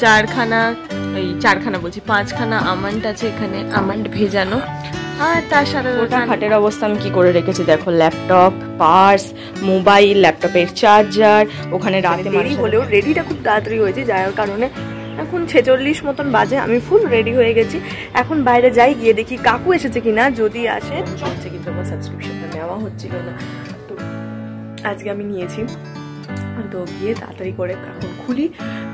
চারখানা, এই চারখানা বলছি, 5খানা আমন্ড আছে এখানে, আমন্ড ভেজানো। আর তার সাথে ওটা খাটের অবস্থা আমি কি করে রেখেছি দেখো, ল্যাপটপ, পার্স, মোবাইল, ল্যাপটপের চার্জার। ওখানে রাতে দেরি হলেও রেডিটা খুব তাড়াতাড়ি হয়েছে, যার কারণে এখন 46 মতন বাজে, আমি ফুল রেডি হয়ে গেছি। এখন বাইরে যাই, গিয়ে দেখি কাকু এসেছে কিনা, যদি আসে চলছে, কিন্তু আমার সাবস্ক্রিপশনটা নেওয়া হচ্ছিল না, তো আজকে আমি নিয়েছি। তো গিয়ে তাড়াতাড়ি করে এখন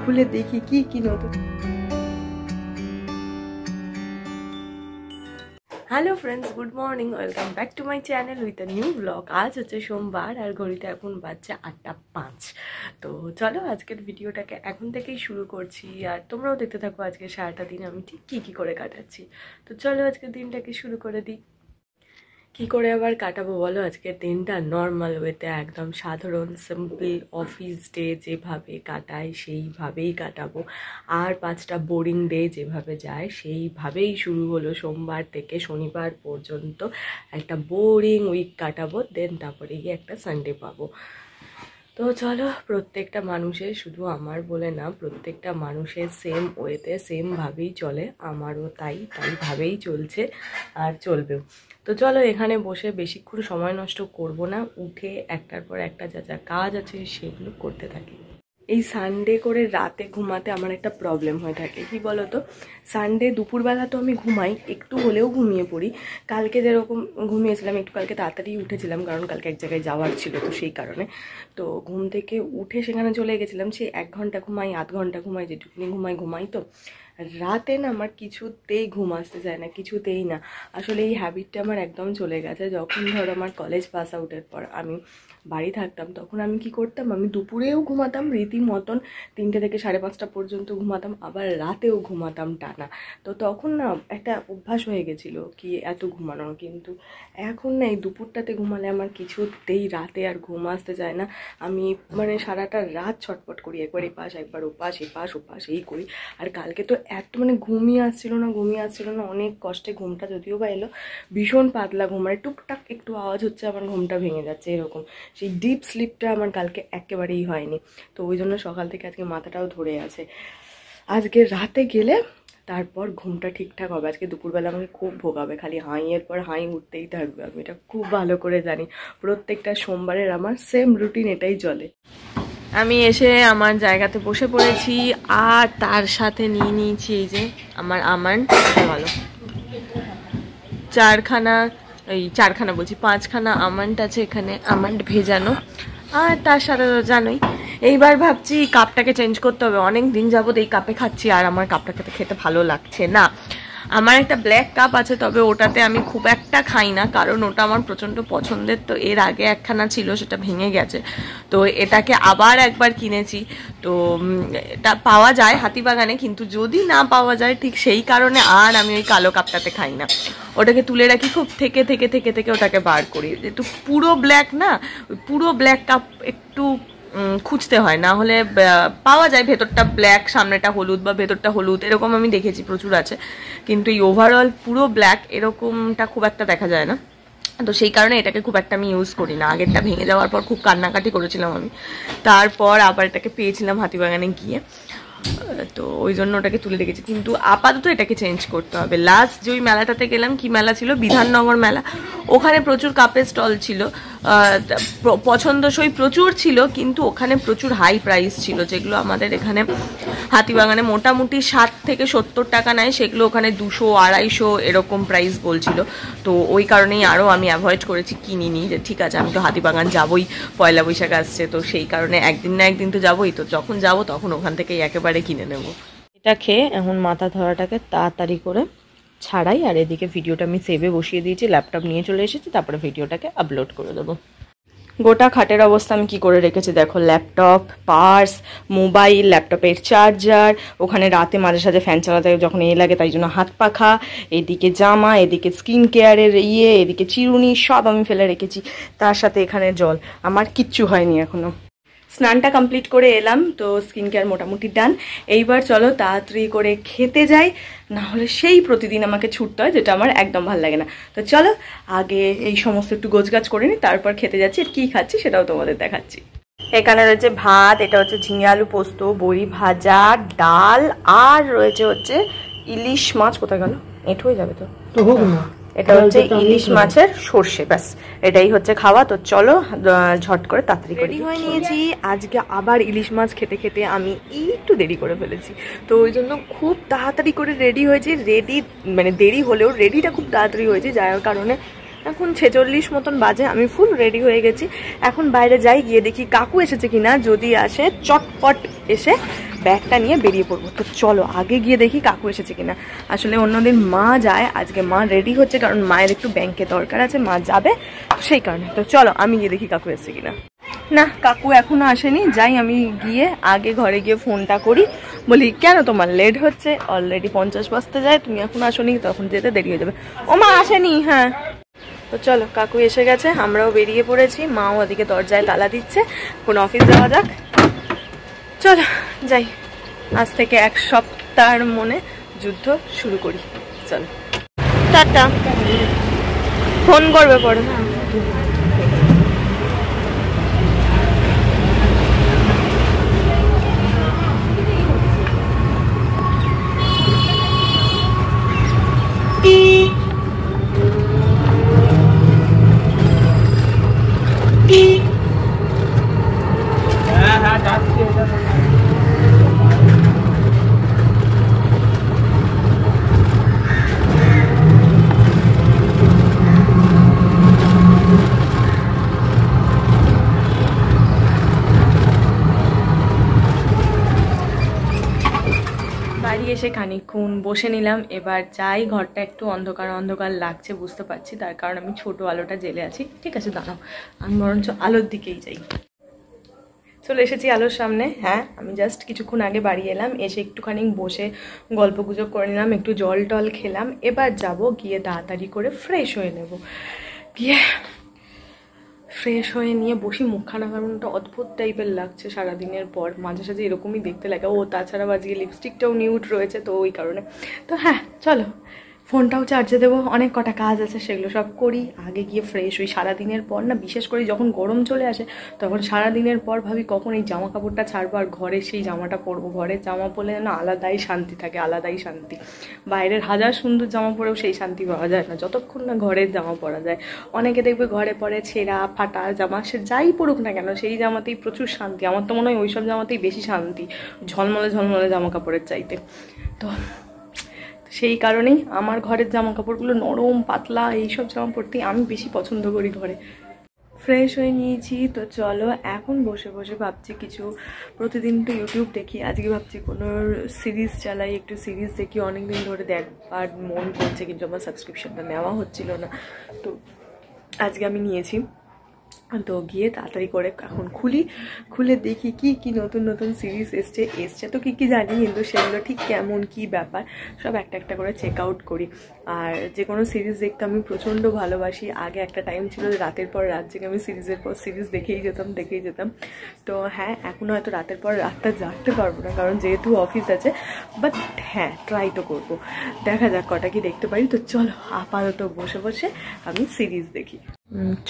খুলে দেখি কি কি নতুন। Hello friends, good morning, welcome back to my channel with a new blog. আজ হচ্ছে সোমবার আর ঘড়িতে এখন বাজছে 8:05। তো চলো আজকের ভিডিওটাকে এখন থেকেই শুরু করছি, আর তোমরাও দেখতে থাকো আজকে সারাটা দিন আমি ঠিক কী করে কাটাচ্ছি। তো চলো আজকের দিনটাকে শুরু করে দিই। কি করে আবার কাটাবো বলো আজকের দিনটা? নর্মাল ওয়েতে, একদম সাধারণ সিম্পল অফিস ডে যেভাবে কাটাই সেইভাবেই কাটাবো। আর 5টা বোরিং ডে যেভাবে যায় সেইভাবেই শুরু হলো। সোমবার থেকে শনিবার পর্যন্ত একটা বোরিং উইক কাটাবো, দেন তারপরে গিয়ে একটা সানডে পাবো। তো চলো, প্রত্যেকটা মানুষের, শুধু আমার বলে না, প্রত্যেকটা মানুষের সেম ওয়েতে সেমভাবেই চলে, আমারও তাইভাবেই চলছে আর চলবেও। তো চলো এখানে বসে বেশিক্ষণ সময় নষ্ট করব না, উঠে একটার পর একটা যা যা কাজ আছে সেগুলো করতে থাকি। এই সানডে করে রাতে ঘুমাতে আমার একটা প্রবলেম হয়ে থাকে, কি বলো তো, সানডে দুপুরবেলা তো আমি ঘুমাই, একটু হলেও ঘুমিয়ে পড়ি। কালকে যেরকম ঘুমিয়েছিলাম, একটু কালকে তাড়াতাড়ি উঠেছিলাম, কারণ কালকে এক জায়গায় যাওয়ার ছিল, তো সেই কারণে। তো ঘুম থেকে উঠে সেখানে চলে গেছিলাম, সেই 1 ঘন্টা ঘুমাই, আধ ঘন্টা ঘুমাই, যেটুকুনি ঘুমাই। তো রাতে না আমার কিছুতেই ঘুম আসতে চায় না, কিছুতেই না। আসলে এই হ্যাবিটটা আমার একদম চলে গেছে। যখন ধরো আমার কলেজ পাস আউটের পর আমি বাড়ি থাকতাম, তখন আমি কি করতাম, আমি দুপুরেও ঘুমাতাম রীতিমতন, 3টে থেকে 5:30 পর্যন্ত ঘুমাতাম, আবার রাতেও ঘুমাতাম টানা। তো তখন না একটা অভ্যাস হয়ে গেছিলো কি এত ঘুমানোর, কিন্তু এখন না এই দুপুরটাতে ঘুমালে আমার কিছুতেই রাতে আর ঘুম আসতে চায় না। আমি মানে সারাটা রাত ছটপট করি, একবার এপাশ একবার ওপাশ, ওপাশ এই করি। আর কালকে তো এত মানে ঘুমিয়ে আসছিল না, অনেক কষ্টে ঘুমটা যদিও বা এলো, ভীষণ পাতলা ঘুম, মানে টুকটাক একটু আওয়াজ হচ্ছে আমার ঘুমটা ভেঙে যাচ্ছে, এরকম। সেই ডিপ স্লিপটা আমার কালকে একেবারেই হয়নি, তো ওই জন্য সকাল থেকে আজকে মাথাটাও ধরে আছে। আজকে রাতে গেলে তারপর ঘুমটা ঠিকঠাক হবে। আজকে দুপুরবেলা আমাকে খুব ভোগাবে, খালি হাঁইয়ের পর হাঁই উঠতেই থাকবে, আমি এটা খুব ভালো করে জানি। প্রত্যেকটা সোমবারের আমার সেম রুটিন এটাই চলে। আমি এসে আমার জায়গাতে বসে পড়েছি, আর তার সাথে নিয়ে নিয়েছি এই যে আমার আমন্ড, ভালো 4খানা বলছি, 5খানা আমন্ড আছে এখানে, আমন্ড ভেজানো। আর তার সাথে তো জানোই, এইবার ভাবছি কাপটাকে চেঞ্জ করতে হবে। অনেক দিন যাবত এই কাপে খাচ্ছি, আর আমার কাপটা খেতে ভালো লাগছে না। আমার একটা ব্ল্যাক কাপ আছে, তবে ওটাতে আমি খুব একটা খাই না, কারণ ওটা আমার প্রচণ্ড পছন্দের। তো এর আগে একখানা ছিল, সেটা ভেঙে গেছে, তো এটাকে আবার একবার কিনেছি। তো এটা পাওয়া যায় হাতিবাগানে, কিন্তু যদি না পাওয়া যায় ঠিক সেই কারণে আর আমি ওই কালো কাপটাতে খাই না, ওটাকে তুলে রাখি, খুব থেকে ওটাকে বার করি। যেহেতু পুরো ব্ল্যাক না, ওই পুরো ব্ল্যাক কাপ একটু খুঁজতে হয়, না হলে পাওয়া যায় ভেতরটা ব্ল্যাক সামনেটা হলুদ, বা ভেতরটা হলুদ, এরকম আমি দেখেছি প্রচুর আছে, কিন্তু এই ওভারঅল পুরো ব্ল্যাক এরকমটা খুব একটা দেখা যায় না। তো সেই কারণে এটাকে খুব একটা আমি ইউজ করি না। আগেরটা ভেঙে যাওয়ার পর খুব কান্নাকাটি করেছিলাম আমি, তারপর আবার এটাকে পেয়েছিলাম হাতিবাগানে গিয়ে, তো ওই জন্য ওটাকে তুলে রেখেছি। কিন্তু আপাতত এটাকে চেঞ্জ করতে হবে। লাস্ট যে ওই মেলাটাতে গেলাম, কি মেলা ছিল, বিধাননগর মেলা, ওখানে প্রচুর কাপের স্টল ছিল, পছন্দসই প্রচুর ছিল, কিন্তু ওখানে প্রচুর হাই প্রাইস ছিল, যেগুলো আমাদের এখানে হাতিবাগানে মোটামুটি 60 থেকে 70 টাকা নেয়, সেগুলো ওখানে 200, 250 এরকম প্রাইস বলছিল। তো ওই কারণেই আরও আমি অ্যাভয়েড করেছি, কিনিনি, যে ঠিক আছে আমি তো হাতিবাগান যাবোই, পয়লা বৈশাখ আসছে, তো সেই কারণে একদিন না একদিন তো যাবোই, তো যখন যাবো তখন ওখান থেকেই একেবারে কিনে নেব। এটা খেয়ে এখন মাথা ধরাটাকে তাড়াতাড়ি করে ছাড়াই, আর এদিকে ভিডিওটা আমি সেভে বসিয়ে দিয়েছি, ল্যাপটপ নিয়ে চলে এসেছি, তারপরে ভিডিওটাকে আপলোড করে দেবো। গোটা খাটের অবস্থা আমি কি করে রেখেছি দেখো, ল্যাপটপ, পার্স, মোবাইল, ল্যাপটপের চার্জার, ওখানে রাতে মাঝে সাঝে ফ্যান চালাতে যখন লাগে তাই জন্য হাত পাখা, এদিকে জামা, এদিকে স্কিন কেয়ারের এদিকে চিরুনি, সব আমি ফেলে রেখেছি। তার সাথে এখানে জল, আমার কিচ্ছু হয়নি এখনো। স্নানটা কমপ্লিট করে এলাম, তো স্কিন কেয়ার মোটামুটি ডান। এইবার চলো তাড়াতাড়ি করে খেতে যাই, না হলে সেই প্রতিদিন আমাকে ছুটতে হয়, যেটা আমার একদম ভালো লাগে না। তো চলো আগে এই সমস্ত একটু গোছগাছ করে নিই, তারপর খেতে যাচ্ছি। আর কী খাচ্ছি সেটাও তোমাদের দেখাচ্ছি। এখানে রয়েছে ভাত, এটা হচ্ছে ঝিঙে আলু পোস্ত, বড়ি ভাজা, ডাল, আর রয়েছে হচ্ছে ইলিশ মাছ। কোথায় গেল? এঁটো হয়ে যাবে তো, এটা হচ্ছে ইলিশ মাছের সর্ষে। ব্যাস এটাই হচ্ছে খাওয়া। তো চলো ঝট করে তাড়াতাড়ি রেডি হয়ে নিয়েছি। আজকে আবার ইলিশ মাছ খেতে খেতে আমি একটু দেরি করে ফেলেছি, তো ওই জন্য খুব তাড়াতাড়ি করে রেডি হয়েছি। রেডি মানে দেরি হলেও রেডিটা খুব তাড়াতাড়ি হয়েছে, যার কারণে এখন 46 মতন বাজে, আমি ফুল রেডি হয়ে গেছি। এখন বাইরে যাই, গিয়ে দেখি কাকু এসেছে কিনা। যদি আসে চটপট এসে ব্যাগটা নিয়ে বেরিয়ে পড়বো। তো চলো আগে গিয়ে দেখি কাকু এসেছে কিনা। আসলে অন্যদিন মা যায়, আজকে মা রেডি হচ্ছে, কারণ মায়ের একটু ব্যাংকে দরকার আছে, মা যাবে সেই কারণে। তো চলো আমি গিয়ে দেখি কাকু এসেছে কিনা। না, কাকু এখনো আসেনি। যাই আমি গিয়ে আগে ঘরে গিয়ে ফোনটা করি, বলি কেন তোমার লেট হচ্ছে, অলরেডি 50 বাজতে যায়, তুমি এখন আসোনি, তখন যেতে দেরি হয়ে যাবে। ও মা আসেনি? হ্যাঁ। তো চলো কাকু এসে গেছে, আমরাও বেরিয়ে পড়েছি, মাও ওদিকে দরজায় তালা দিচ্ছে। কোন অফিস যাওয়া যাক, চলো যাই। আজ থেকে 1 সপ্তাহের মনে যুদ্ধ শুরু করি। চলো টাটা, ফোন করবে পরে। বাড়ি এসে খানিকক্ষণ বসে নিলাম। এবার যাই, ঘরটা একটু অন্ধকার অন্ধকার লাগছে বুঝতে পারছি, তার কারণ আমি ছোট আলোটা জ্বেলে আছি। ঠিক আছে দাঁড়াও, আমি বরঞ্চ আলোর দিকেই যাই। চলে এসেছি আলোর সামনে। হ্যাঁ, আমি জাস্ট কিছুক্ষণ আগে বাড়ি এলাম, এসে একটুখানি বসে গল্প গুজব করে নিলাম, একটু জল টল খেলাম। এবার যাব গিয়ে তাড়াতাড়ি করে ফ্রেশ হয়ে নেব। গিয়ে ফ্রেশ হয়ে নিয়ে বসি, মুখখানা কারণটা অদ্ভুত টাইপের লাগছে সারাদিনের পর, মাঝে সাঝে এরকমই দেখতে লাগে। ও তাছাড়া আজকে লিপস্টিকটাও নিউড রয়েছে, তো ওই কারণে। তো হ্যাঁ চলো, ফোনটাও চার্জে দেবো, অনেক কটা কাজ আছে, সেগুলো সব করি। আগে গিয়ে ফ্রেশ হই। সারাদিনের পর না, বিশেষ করে যখন গরম চলে আসে, তখন সারাদিনের পর ভাবি কখন এই জামা কাপড়টা ছাড়বো আর ঘরে সেই জামাটা পরবো। ঘরের জামা পরলে যেন আলাদাই শান্তি থাকে, আলাদাই শান্তি। বাইরের হাজার সুন্দর জামা পরেও সেই শান্তি পাওয়া যায় না যতক্ষণ না ঘরের জামা পরা যায়। অনেকে দেখবে ঘরে পরে ছেঁড়া ফাটা জামা, সে যাই পরুক না কেন সেই জামাতেই প্রচুর শান্তি। আমার তো মনে হয় ওইসব জামাতেই বেশি শান্তি, ঝলমলে ঝলমলে জামা কাপড়ের চাইতে। তো সেই কারণেই আমার ঘরের জামা কাপড়গুলো নরম পাতলা, এইসব জামা পরতেই আমি বেশি পছন্দ করি ঘরে। ফ্রেশ হয়ে নিয়েছি, তো চলো এখন বসে বসে ভাবছি কিছু, প্রতিদিন তো ইউটিউব দেখি, আজকে ভাবছি কোনো সিরিজ চালাই, একটু সিরিজ দেখি। অনেকদিন ধরে দেখবার মন করছে, কিন্তু আমার সাবস্ক্রিপশনটা নেওয়া হচ্ছিল না, তো আজকে আমি নিয়েছি। তো গিয়ে তাড়াতাড়ি করে এখন খুলে দেখি কি কি নতুন নতুন সিরিজ এসছে তো কি জানি, কিন্তু সেগুলো ঠিক কেমন কি ব্যাপার সব একটা একটা করে চেক আউট করি। আর যে কোনো সিরিজ দেখতে আমি প্রচণ্ড ভালোবাসি। আগে একটা টাইম ছিল যে রাতের পর রাত জেগে আমি সিরিজের পর সিরিজ দেখেই যেতাম। তো হ্যাঁ, এখন হয়তো রাতের পর রাতটা জাগতে পারবো না, কারণ যেহেতু অফিস আছে, বাট হ্যাঁ ট্রাই তো করবো, দেখা যাক কটা কি দেখতে পারি। তো চলো আপাতত বসে বসে আমি সিরিজ দেখি।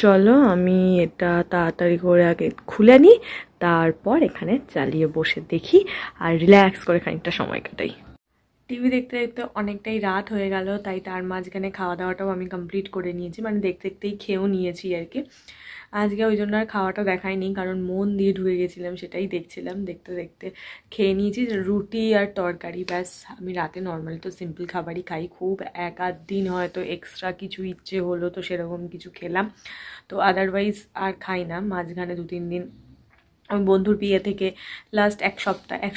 চলো আমি এটা তাড়াতাড়ি করে আগে খুলে নিই, তারপর এখানে চালিয়ে বসে দেখি আর রিল্যাক্স করে খানিকটা সময় কাটাই। টিভি দেখতে দেখতে অনেকটাই রাত হয়ে গেল, তাই তার মাঝখানে খাওয়া দাওয়াটাও আমি কমপ্লিট করে নিয়েছি, মানে দেখতে দেখতেই খেয়েও নিয়েছি আর কি। আজকে ওই জন্য আর খাওয়াটা দেখাইনি, কারণ মন দিয়ে ঢুকে গেছিলাম, সেটাই দেখছিলাম। দেখতে দেখতে খেয়ে নিয়েছি রুটি আর তরকারি, ব্যাস। আমি রাতে নর্মালি তো সিম্পল খাবারই খাই, খুব এক আধ দিন হয়তো এক্সট্রা কিছু ইচ্ছে হলো তো সেরকম কিছু খেলাম, তো আদারওয়াইজ আর খাই না। মাঝখানে 2-3 দিন আমি বন্ধুর বিয়ে থেকে লাস্ট এক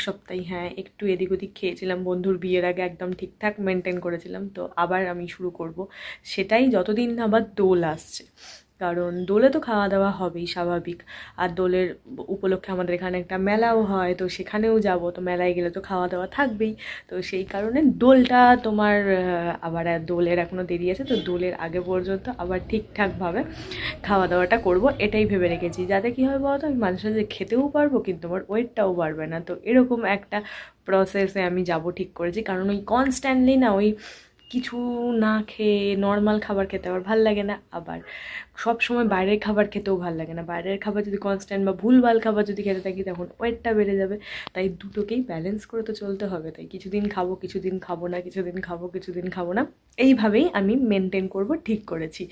সপ্তাহে হ্যাঁ একটু এদিক ওদিক খেয়েছিলাম। বন্ধুর বিয়ের আগে একদম ঠিকঠাক মেনটেন করেছিলাম, তো আবার আমি শুরু করব সেটাই, যতদিন না আবার দোল আসছে। কারণ দোলে তো খাওয়া দাওয়া হবেই স্বাভাবিক, আর দোলের উপলক্ষে আমাদের এখানে একটা মেলাও হয়, তো সেখানেও যাব, তো মেলায় গেলে তো খাওয়া দাওয়া থাকবেই। তো সেই কারণে দোলটা তোমার আবার দোলের এখনও দেরি আছে, তো দোলের আগে পর্যন্ত আবার ঠিকঠাকভাবে খাওয়া দাওয়াটা করব, এটাই ভেবে রেখেছি। যাতে কী হয় বলতো, আমি মাঝে সাঝে খেতেও পারবো, কিন্তু আমার ওয়েটটাও বাড়বে না। তো এরকম একটা প্রসেসে আমি যাব ঠিক করেছি, কারণ ওই কনস্ট্যান্টলি না ওই কিছু না খেয়ে নর্মাল খাবার খেতে আমার ভালো লাগে না, আবার সব সময় বাইরের খাবার খেতেও ভালো লাগে না। বাইরের খাবার যদি কনস্ট্যান্ট বা ভুলভাল খাবার যদি খেতে থাকি তখন ওয়েটটা বেড়ে যাবে। তাই দুটোকেই ব্যালেন্স করে তো চলতে হবে। তাই কিছুদিন খাবো, কিছুদিন খাবো না, কিছুদিন খাবো, কিছুদিন খাবো না, এইভাবেই আমি মেনটেন করব, ঠিক করেছি।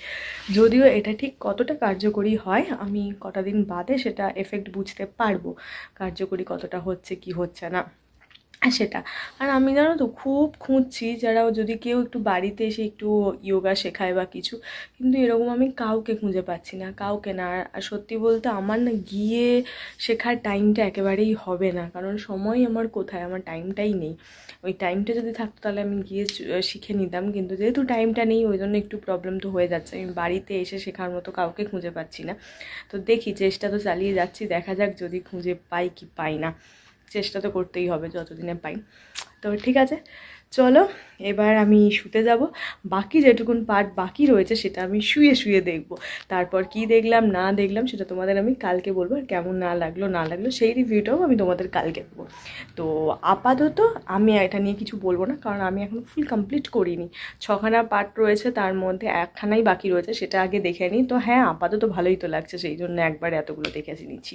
যদিও এটা ঠিক কতটা কার্যকরী হয় আমি কটা দিন বাদে সেটা এফেক্ট বুঝতে পারবো, কার্যকরী কতটা হচ্ছে কি হচ্ছে না সেটা। আর আমি জানো তো খুব খুঁজছি যারা যদি কেউ একটু বাড়িতে এসে একটু যোগা শেখায় বা কিছু, কিন্তু এরকম আমি কাউকে খুঁজে পাচ্ছি না, কাউকে না। আর সত্যি বলতে আমার না গিয়ে শেখার টাইমটা একেবারেই হবে না, কারণ সময় আমার কোথায়, আমার টাইমটাই নেই। ওই টাইমটা যদি থাকতো তাহলে আমি গিয়ে শিখে নিতাম, কিন্তু যেহেতু টাইমটা নেই ওই জন্য একটু প্রবলেম তো হয়ে যাচ্ছে। আমি বাড়িতে এসে শেখার মতো কাউকে খুঁজে পাচ্ছি না। তো দেখি, চেষ্টা তো চালিয়ে যাচ্ছি, দেখা যাক যদি খুঁজে পাই কি পাই না। চেষ্টা তো করতেই হবে যতদিনে পাই। তো ঠিক আছে, চলো এবার আমি শুতে যাব। বাকি যেটুকুন পার্ট বাকি রয়েছে সেটা আমি শুয়ে শুয়ে দেখব। তারপর কি দেখলাম না দেখলাম সেটা তোমাদের আমি কালকে বলবো। আর কেমন না লাগলো সেই রিভিউটাও আমি তোমাদের কালকে দেবো। তো আপাতত আমি এটা নিয়ে কিছু বলবো না, কারণ আমি এখন ফুল কমপ্লিট করিনি। 6খানা পার্ট রয়েছে, তার মধ্যে 1খানাই বাকি রয়েছে, সেটা আগে দেখে নিই। তো হ্যাঁ, আপাতত ভালোই তো লাগছে, সেই জন্য একবার এতগুলো দেখে নিচ্ছি।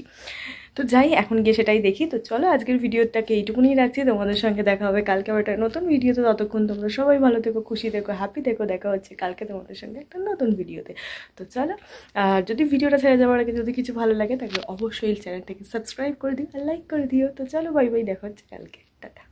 তো যাই, এখন গিয়ে সেটাই দেখি। তো চলো আজকের ভিডিওটাকে এইটুকুনি রাখছি, তোমাদের সঙ্গে দেখা হবে কালকে আবার একটা নতুন ভিডিওতে। ততক্ষণ তোমরা সবাই ভালো থেকো, খুশি থেকো, হ্যাপি থেকো। দেখা হচ্ছে কালকে তোমাদের সঙ্গে একটা নতুন ভিডিওতে। তো চলো, যদি ভিডিওটা ছেড়ে যাওয়ার আগে যদি কিছু ভালো লাগে তাহলে অবশ্যই চ্যানেলটাকে সাবস্ক্রাইব করে দিও আর লাইক করে দিও। তো চলো, বাই বাই, দেখা হচ্ছে কালকে, টাটা।